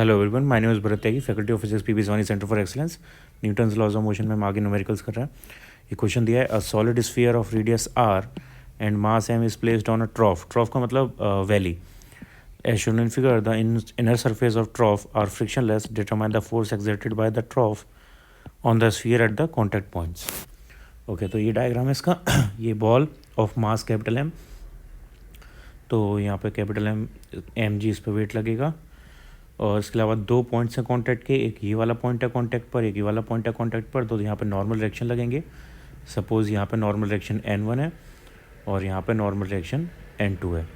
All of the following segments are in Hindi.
Hello everyone, my name is Bharat Tyagi, faculty of physics, PB Swani centre for excellence. Newton's laws of motion में हम आगे न्यूमेरिकल्स कर रहे हैं। ये क्वेश्चन दिया है, a solid sphere of radius R and mass M is placed on a trough. Trough का मतलब valley. As shown in figure, the inner surface of trough are frictionless, determine the force exerted by the trough on the sphere at the contact points. Okay, तो ये डायग्राम है इसका। ये ball of mass capital M, तो यहाँ पे कैपिटल एम जी इस पर वेट लगेगा। और इसके अलावा दो पॉइंट्स हैं कॉन्टैक्ट के, एक ये वाला पॉइंट है कॉन्टैक्ट पर, एक ये वाला पॉइंट है कॉन्टैक्ट पर। तो यहाँ पे नॉर्मल डायरेक्शन लगेंगे। सपोज़ यहाँ पे नॉर्मल डायरेक्शन n1 है और यहाँ पे नॉर्मल डायरेक्शन n2 है।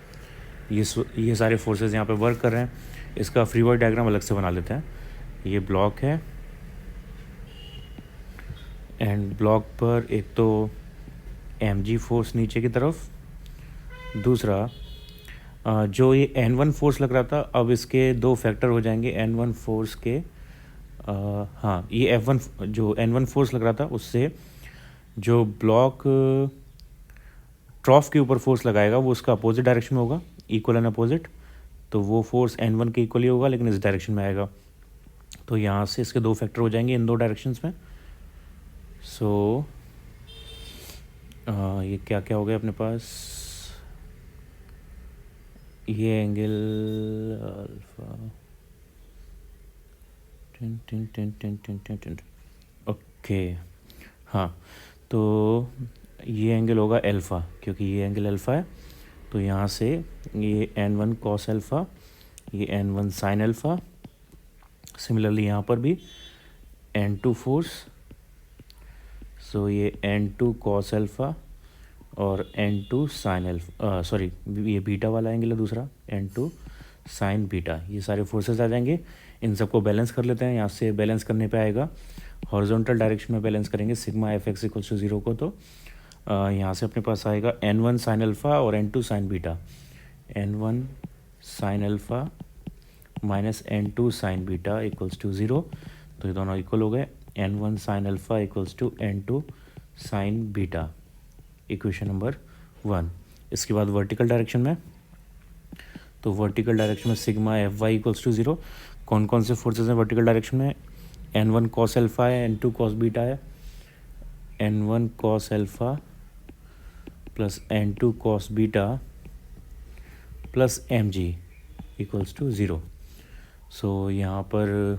ये सारे फोर्सेस यहाँ पे वर्क कर रहे हैं। इसका फ्री बॉडी डायग्राम अलग से बना लेते हैं। ये ब्लॉक है एंड ब्लॉक पर एक तो mg फोर्स नीचे की तरफ, दूसरा जो ये n1 फोर्स लग रहा था, अब इसके दो फैक्टर हो जाएंगे n1 फोर्स के। हाँ, ये F1 जो n1 फोर्स लग रहा था उससे जो ब्लॉक ट्रॉफ के ऊपर फोर्स लगाएगा वो उसका अपोजिट डायरेक्शन में होगा, इक्वल एंड अपोजिट। तो वो फोर्स n1 के इक्वल ही होगा लेकिन इस डायरेक्शन में आएगा। तो यहाँ से इसके दो फैक्टर हो जाएंगे इन दो डायरेक्शंस में। सो ये क्या क्या हो गया अपने पास, ये एंगल अल्फा ओके। हाँ, तो ये एंगल होगा अल्फ़ा, क्योंकि ये एंगल अल्फ़ा है। तो यहाँ से ये n1 कॉस अल्फ़ा, ये n1 साइन अल्फ़ा। सिमिलरली यहाँ पर भी n2 फोर्स, सो ये n2 कॉस अल्फ़ा और n2 साइन अल्फ़ा, सॉरी ये बीटा वाला एंगल है दूसरा, n2 साइन बीटा। ये सारे फोर्सेस आ जाएंगे। इन सबको बैलेंस कर लेते हैं। यहाँ से बैलेंस करने पे आएगा, हॉरिजॉन्टल डायरेक्शन में बैलेंस करेंगे sigma F X equals to 0 को। तो यहाँ से अपने पास आएगा n1 साइन अल्फ़ा और n2 sine beta. n1 sine alpha minus n2 sine beta equals to 0। तो ये दोनों इक्वल हो गए। n1 sine alpha equals to n2 sine beta, equation number 1। इसके बाद वर्टिकल डायरेक्शन में, तो वर्टिकल डायरेक्शन में sigma F Y equals to 0। कौन कौन से फोर्सेस हैं वर्टिकल डायरेक्शन में, n1 कॉस अल्फ़ा है, n2 कॉस बीटा है। n1 cos alpha plus n2 cos beta plus mg equals to 0। So यहाँ पर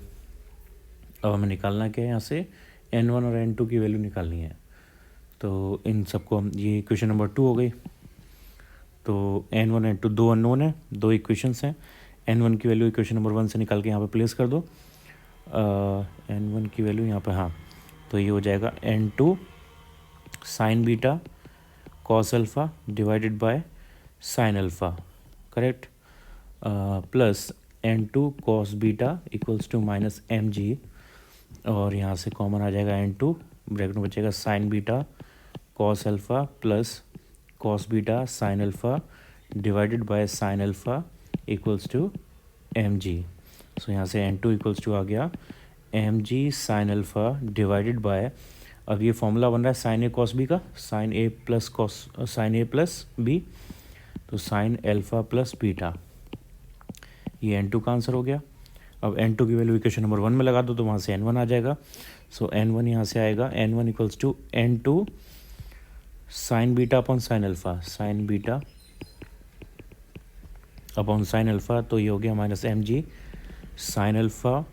अब हमें निकालना क्या है, यहाँ से n1 और n2 की वैल्यू निकालनी है। तो इन सबको हम, ये इक्वेशन नंबर 2 हो गई। तो n1 n2 दो अननोन है, दो इक्वेशंस हैं। n1 की वैल्यू इक्वेशन नंबर 1 से निकाल के यहाँ पे प्लेस कर दो। n1 की वैल्यू यहाँ पे, हाँ, तो ये हो जाएगा n2 sine beta cos alpha divided by sine alpha, correct, plus n2 cos beta equals to minus mg। और यहाँ से कॉमन आ जाएगा n2, ब्रैकेट में बचेगा sine beta cos alpha plus cos beta sine alpha divided by sine alpha equals to mg। So यहाँ से n2 इक्वल्स टू आ गया mg sine alpha divided by, अब ये फॉर्मूला बन रहा है साइन ए कॉस बी का, sine A plus cos sine A plus B, तो साइन अल्फ़ा प्लस बीटा। ये n2 का आंसर हो गया। अब n2 की वैल्यू इक्वेशन नंबर 1 में लगा दो तो वहाँ से n1 आ जाएगा। सो n1 यहाँ से आएगा n1 equals to n2 sine beta upon sine alpha, sine beta upon sine alpha. तो ये हो गया minus mg sine alpha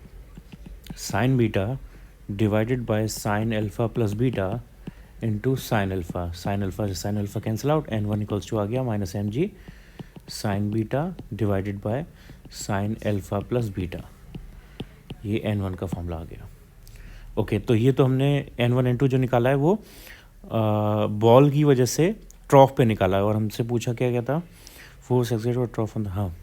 sine beta divided by sine alpha plus beta into sine alpha. Sine alpha से sine alpha cancel out, n1 equals to आ गया minus mg sine beta divided by sine alpha plus beta. ये n1 का फॉर्मूला आ गया। ओके, तो ये तो हमने n1 n2 जो निकाला है वो बॉल की वजह से ट्रॉफ पे निकाला है। और हमसे पूछा क्या क्या था, फोर्स एक्सर्टेड और ट्रॉफ ऑन द, हाँ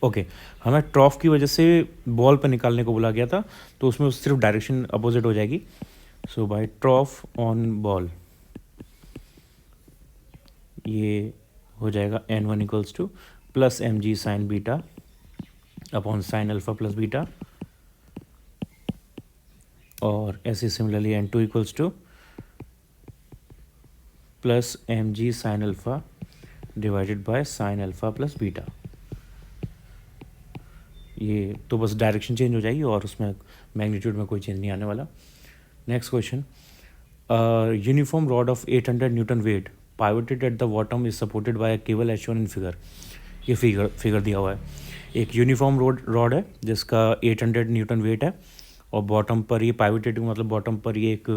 ओके, हमें ट्रॉफ की वजह से बॉल पे निकालने को बोला गया था। तो उसमें सिर्फ डायरेक्शन अपोजिट हो जाएगी। सो बाय ट्रॉफ ऑन बॉल ये हो जाएगा n1 equals two plus mg sine beta upon sine alpha plus beta, और ऐसे similarly n2 equals two plus mg sine alpha divided by sine alpha plus beta. ये तो बस डायरेक्शन चेंज हो जाएगी और उसमें मैग्नीट्यूड में कोई चेंज नहीं आने वाला। Next question, uniform rod of 800 Newton wait pivoted at the bottom is supported by a cable as shown in figure। ये फिगर दिया हुआ है। एक यूनिफॉर्म रॉड है जिसका 800 न्यूटन वेट है और बॉटम पर ये पाइवटेड मतलब बॉटम पर ये एक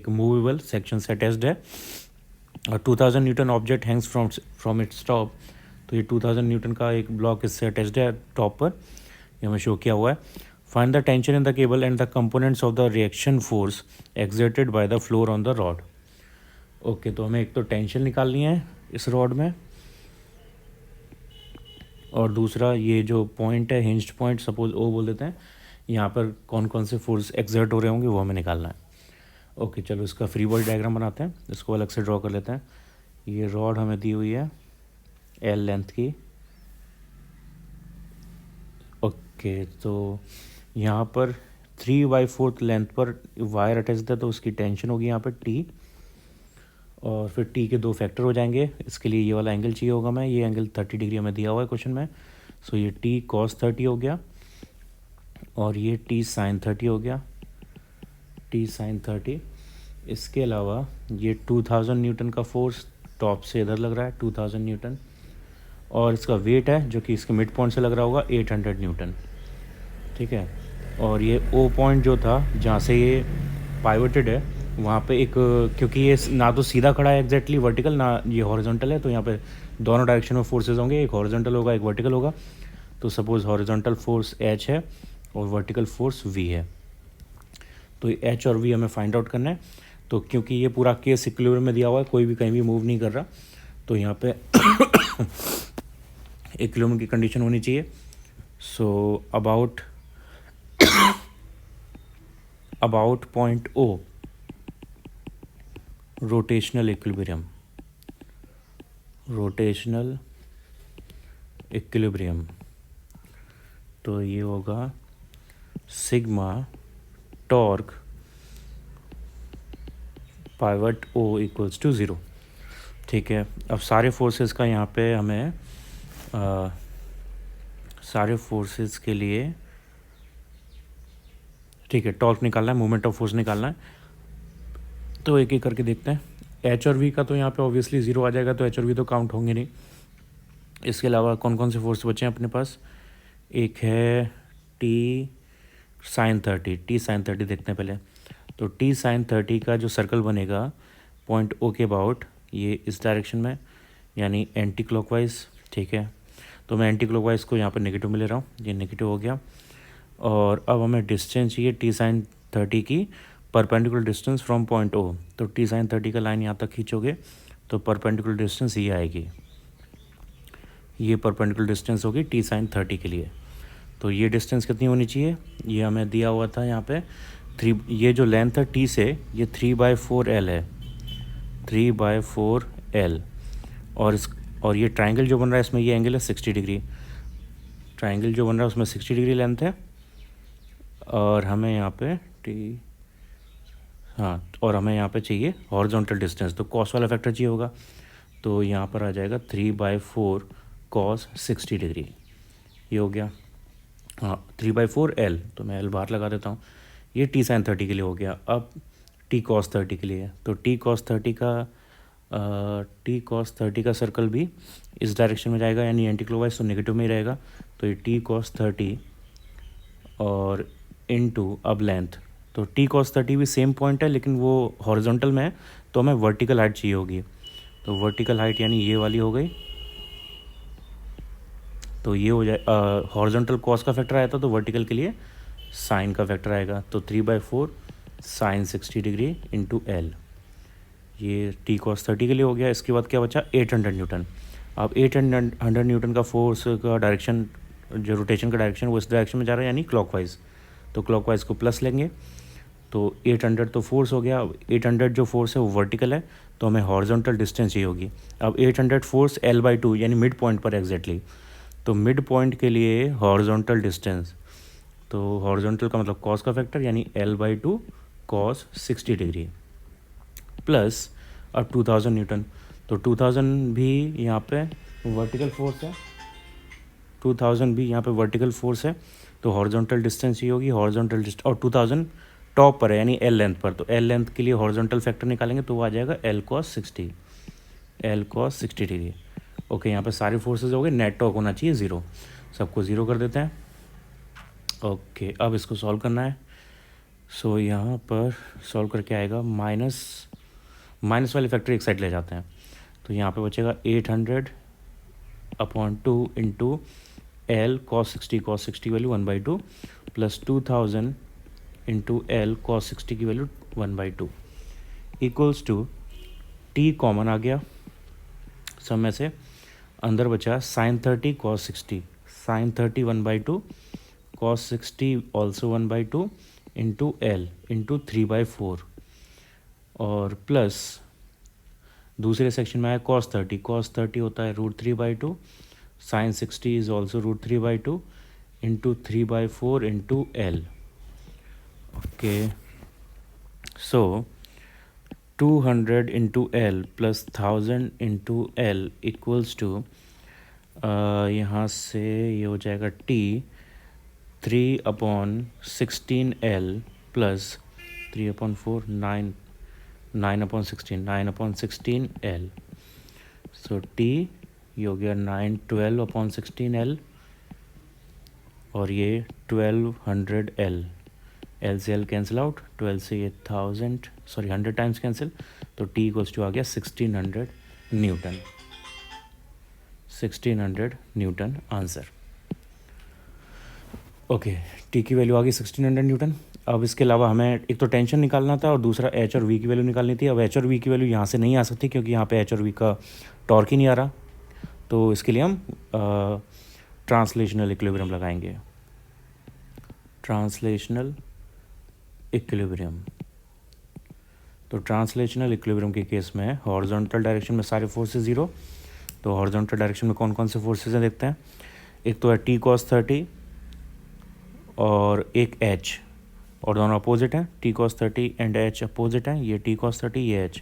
मूवेबल सेक्शन से अटैच्ड है और 2000 Newton object Hanks from its top. तो ये 2000 न्यूटन का एक ब्लॉक इससे अटैच्ड है टॉप पर, ये हमें शो किया हुआ है। Find the tension in the cable and the components of the reaction force exerted by the floor on the rod. Okay, तो हमें एक तो टेंशन निकालनी है इस रॉड में और दूसरा ये जो पॉइंट है हिंज्ड पॉइंट, सपोज ओ बोल देते हैं, यहाँ पर कौन कौन से फोर्स एक्सर्ट हो रहे होंगे वो हमें निकालना है। ओके, चलो इसका फ्री बॉडी डायग्राम बनाते हैं, इसको अलग से ड्रॉ कर लेते हैं। ये रॉड हमें दी हुई है एल लेंथ की। ओके, तो यहाँ पर 3/4 लेंथ पर वायर अटैच्ड है तो उसकी टेंशन होगी यहाँ पर टी और फिर टी के 2 फैक्टर हो जाएंगे। इसके लिए ये वाला एंगल चाहिए होगा, मैं ये एंगल 30 डिग्री हमें दिया हुआ है क्वेश्चन में। सो ये टी cos 30 हो गया और ये टी sin 30 हो गया, टी sin 30। इसके अलावा ये 2000 न्यूटन का फोर्स टॉप से इधर लग रहा है 2000 न्यूटन और इसका वेट है जो कि इसके मिड पॉइंट से लग रहा होगा 800 न्यूटन, ठीक है। और ये ओ पॉइंट जो था जहाँ से ये पाइवटेड है वहाँ पे एक, क्योंकि ये ना तो सीधा खड़ा है एग्जैक्टली वर्टिकल ना ये हॉरिजॉन्टल है, तो यहाँ पे दोनों डायरेक्शन में फोर्सेस होंगे, एक हॉरिजॉन्टल होगा एक वर्टिकल होगा। तो सपोज हॉरिजॉन्टल फोर्स एच है और वर्टिकल फोर्स वी है, तो एच और वी हमें फाइंड आउट करना है। तो क्योंकि ये पूरा केस इक्विलिब्रियम में दिया हुआ है, कोई भी कहीं भी मूव नहीं कर रहा, तो यहाँ पे इक्विलिब्रियम की कंडीशन होनी चाहिए। So about point O rotational equilibrium, तो ये होगा sigma torque pivot O equals to 0, ठीक है। अब सारे फोर्सेस का यहाँ पे हमें सारे फोर्सेस के लिए, ठीक है, टॉर्क निकालना है, मोमेंट ऑफ फोर्स निकालना है। तो एक एक करके देखते हैं। एच और वी का तो यहाँ पे ऑब्वियसली 0 आ जाएगा, तो एच और वी तो काउंट होंगे नहीं। इसके अलावा कौन कौन से फोर्स बचे हैं अपने पास, एक है टी sin 30 देखते हैं पहले। तो टी sin 30 का जो सर्कल बनेगा पॉइंट ओ के अबाउट ये इस डायरेक्शन में यानी एंटी क्लॉकवाइज, ठीक है। तो मैं एंटी क्लॉकवाइज को यहाँ पर नेगेटिव में ले रहा हूँ, ये नेगेटिव हो गया। और अब हमें डिस्टेंस चाहिए टी sin 30 की perpendicular distance from point O. तो टी sin 30 का लाइन यहाँ तक खींचोगे तो परपेंडिकुलर डिस्टेंस ये आएगी, ये परपेंडिकुलर डिस्टेंस होगी टी sin 30 के लिए। तो ये डिस्टेंस कितनी होनी चाहिए, ये हमें दिया हुआ था यहाँ पे 3, ये जो लेंथ है टी से ये 3/4 है, 3/4 और ये ट्राइंगल जो बन रहा है इसमें ये एंगल है 60 डिग्री। ट्राइंगल जो बन रहा है उसमें 60 डिग्री लेंथ है और हमें यहाँ पे और हमें यहाँ पे चाहिए हॉरिजॉन्टल डिस्टेंस, तो कॉस वाला फैक्टर चाहिए होगा। तो यहाँ पर आ जाएगा 3/4 cos 60 डिग्री, ये हो गया। 3/4 तो मैं L बाहर लगा देता हूँ। ये टी sin 30 के लिए हो गया। अब टी cos 30 के लिए, तो टी cos 30 का सर्कल भी इस डायरेक्शन में जाएगा यानी एंटी क्लॉकवाइज, तो नेगेटिव में ही रहेगा। तो ये टी cos 30 और इनटू अब लेंथ, तो टी cos 30 भी सेम पॉइंट है लेकिन वो हॉरिजॉन्टल में है, तो हमें वर्टिकल हाइट चाहिए होगी। तो वर्टिकल हाइट यानी ये वाली हो गई, तो ये हो जाए हॉरिजॉन्टल कॉस का फैक्टर आया था, तो वर्टिकल के लिए साइन का फैक्टर आएगा। तो 3/4 sin 60 डिग्री इंटू एल, ये टी cos 30 के लिए हो गया। इसके बाद क्या बचा 800 न्यूटन। अब 800 न्यूटन का फोर्स का डायरेक्शन, जो रोटेशन का डायरेक्शन वो इस डायरेक्शन में जा रहा है यानी क्लॉकवाइज, तो क्लॉकवाइज को प्लस लेंगे। तो 800 तो फोर्स हो गया। अब 800 जो फोर्स है वो वर्टिकल है, तो हमें हॉरिजॉन्टल डिस्टेंस ही होगी। अब 800 फोर्स L/2 यानी मिड पॉइंट पर एग्जैक्टली, तो मिड पॉइंट के लिए हॉरिजॉन्टल डिस्टेंस, तो हॉरिजॉन्टल का मतलब कॉस का फैक्टर यानी L/2 cos 60 डिग्री प्लस अब 2000 न्यूटन। तो 2000 भी यहाँ पे वर्टिकल फोर्स है, 2000 भी यहाँ पे वर्टिकल फोर्स है, तो हॉरिजॉन्टल डिस्टेंस ये होगी, हॉरिजॉन्टल डिस्टेंस, और 2000 टॉप पर है यानी एल लेंथ पर, तो एल लेंथ के लिए हॉरिजॉन्टल फैक्टर निकालेंगे तो वो आ जाएगा L cos 60, L cos 60 degree. Okay, यहाँ पे सारे फोर्सेज हो गए, नेट टॉर्क होना चाहिए 0, सबको 0 कर देते हैं। ओके, अब इसको सॉल्व करना है। सो यहाँ पर सॉल्व करके आएगा माइनस वाले फैक्टर एक साइड ले जाते हैं, तो यहाँ पे बचेगा 800/2 into L cos 60 value 1/2 plus 2000 into L cos 60 की value 1/2 equals to T common आ गया सब में से, अंदर बचा sine 30 cos 60, sine 30 1/2 cos 60 also 1/2 into L into 3/4 और प्लस दूसरे सेक्शन में आया कॉस 30 होता है √3/2, sine 60 is also √3/2 into 3/4 into L. Okay, so 200 into L plus 1000 into L equals to, यहाँ से ये हो जाएगा T 3/16L plus 3/4 9/16L, so T ये हो गया 12/16L और ये 1200L, एल से एल कैंसिल आउट, 12 से ये 100 टाइम्स कैंसिल, तो टी इक्वल्स टू आ गया 1600 Newton, 1600 Newton answer. Okay, T की वैल्यू आ गई 1600 न्यूटन। अब इसके अलावा हमें एक तो टेंशन निकालना था और दूसरा एच और वी की वैल्यू निकालनी थी। अब एच और वी की वैल्यू यहाँ से नहीं आ सकती क्योंकि यहाँ पे एच और वी का टॉर्क ही नहीं आ रहा, तो इसके लिए हम ट्रांसलेशनल इक्विलिब्रियम लगाएंगे, ट्रांसलेशनल इक्विलिब्रियम। तो ट्रांसलेशनल इक्विलिब्रियम के केस में हॉरिजॉन्टल डायरेक्शन में सारे फोर्सेस 0, तो हॉरिजॉन्टल डायरेक्शन में कौन कौन से फोर्सेस हैं देखते हैं। एक तो है टी कॉस 30 और एक एच, और दोनों अपोजिट हैं, T cos 30 and H opposite हैं, ये टी कॉस 30 ये H,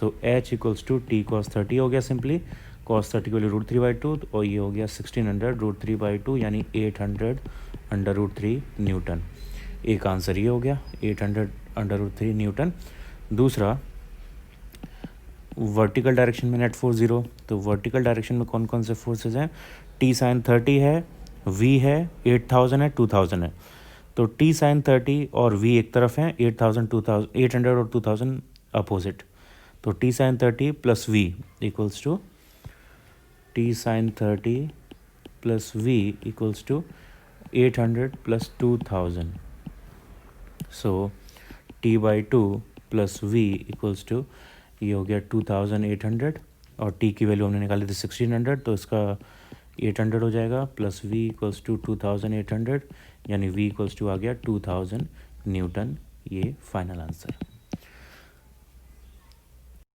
so H equals to T cos 30 हो गया सिंपली, कॉस 30 की वैल्यू √3/2 और ये हो गया 1600 √3/2 यानी 800/√3 न्यूटन। एक आंसर ये हो गया 800/√3 न्यूटन। दूसरा वर्टिकल डायरेक्शन में नेट फोर्स 0, तो वर्टिकल डायरेक्शन में कौन कौन से फोर्सेज हैं, टी साइन 30 है, वी है, 8000 है, 2000 है, तो टी साइन 30 और वी एक तरफ हैं, 800 और 2000 अपोजिट, तो T sine 30 plus V equals to T sine 30 plus V equals to 800 plus 2000, so t/2 plus V equals to ये हो गया 2800 और टी की वैल्यू हमने निकाली थी 1600, तो इसका 800 हो जाएगा प्लस वी इक्वल्स टू 2800 यानी वी इक्वल्स टू आ गया 2000 न्यूटन, ये फाइनल आंसर।